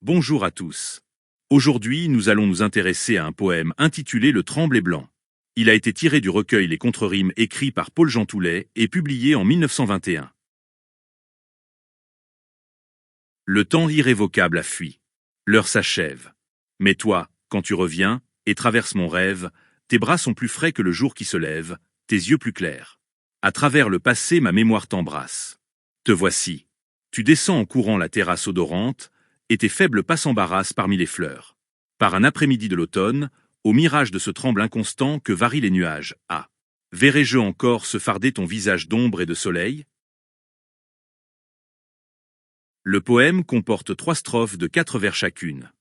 Bonjour à tous. Aujourd'hui, nous allons nous intéresser à un poème intitulé Le Tremblay blanc. Il a été tiré du recueil Les Contre-rimes écrit par Paul-Jean Toulet et publié en 1921. Le temps irrévocable a fui. L'heure s'achève. Mais toi, quand tu reviens et traverses mon rêve, tes bras sont plus frais que le jour qui se lève, tes yeux plus clairs. À travers le passé, ma mémoire t'embrasse. Te voici. Tu descends en courant la terrasse odorante, et tes faibles pas s'embarrassent parmi les fleurs. Par un après-midi de l'automne, au mirage de ce tremble inconstant que varient les nuages, ah! Verrai-je encore se farder ton visage d'ombre et de soleil? Le poème comporte 3 strophes de 4 vers chacune.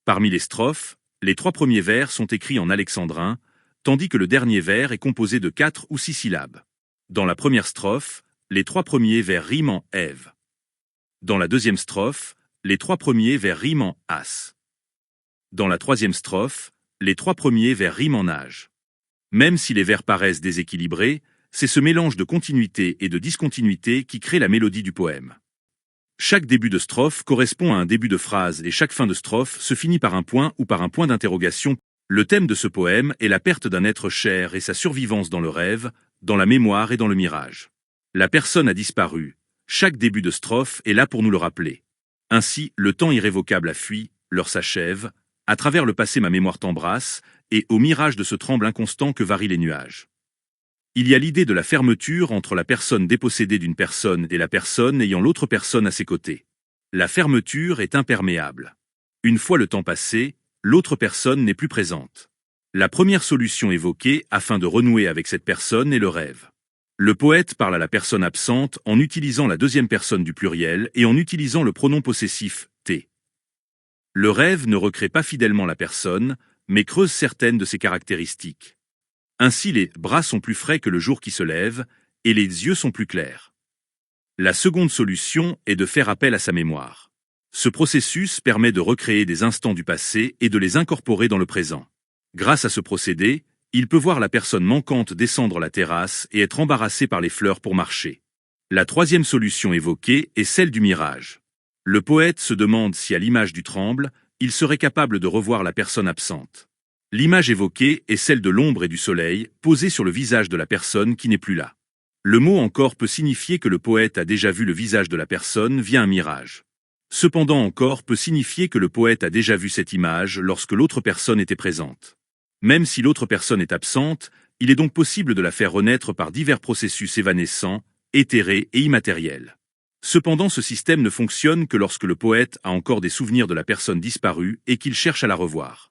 Parmi les strophes, les 3 premiers vers sont écrits en alexandrin, tandis que le dernier vers est composé de 4 ou 6 syllabes. Dans la première strophe, les 3 premiers vers riment en Ève. Dans la deuxième strophe, les 3 premiers vers riment en as. Dans la troisième strophe, les 3 premiers vers riment en âge. Même si les vers paraissent déséquilibrés, c'est ce mélange de continuité et de discontinuité qui crée la mélodie du poème. Chaque début de strophe correspond à un début de phrase et chaque fin de strophe se finit par un point ou par un point d'interrogation. Le thème de ce poème est la perte d'un être cher et sa survivance dans le rêve, dans la mémoire et dans le mirage. La personne a disparu. Chaque début de strophe est là pour nous le rappeler. Ainsi, le temps irrévocable a fui, l'heure s'achève, à travers le passé ma mémoire t'embrasse, et au mirage de ce tremble inconstant que varient les nuages. Il y a l'idée de la fermeture entre la personne dépossédée d'une personne et la personne ayant l'autre personne à ses côtés. La fermeture est imperméable. Une fois le temps passé, l'autre personne n'est plus présente. La première solution évoquée afin de renouer avec cette personne est le rêve. Le poète parle à la personne absente en utilisant la deuxième personne du pluriel et en utilisant le pronom possessif « t ». Le rêve ne recrée pas fidèlement la personne, mais creuse certaines de ses caractéristiques. Ainsi les bras sont plus frais que le jour qui se lève, et les yeux sont plus clairs. La seconde solution est de faire appel à sa mémoire. Ce processus permet de recréer des instants du passé et de les incorporer dans le présent. Grâce à ce procédé, il peut voir la personne manquante descendre la terrasse et être embarrassée par les fleurs pour marcher. La troisième solution évoquée est celle du mirage. Le poète se demande si à l'image du tremble, il serait capable de revoir la personne absente. L'image évoquée est celle de l'ombre et du soleil posée sur le visage de la personne qui n'est plus là. Le mot encore peut signifier que le poète a déjà vu le visage de la personne via un mirage. Cependant encore peut signifier que le poète a déjà vu cette image lorsque l'autre personne était présente. Même si l'autre personne est absente, il est donc possible de la faire renaître par divers processus évanescents, éthérés et immatériels. Cependant, ce système ne fonctionne que lorsque le poète a encore des souvenirs de la personne disparue et qu'il cherche à la revoir.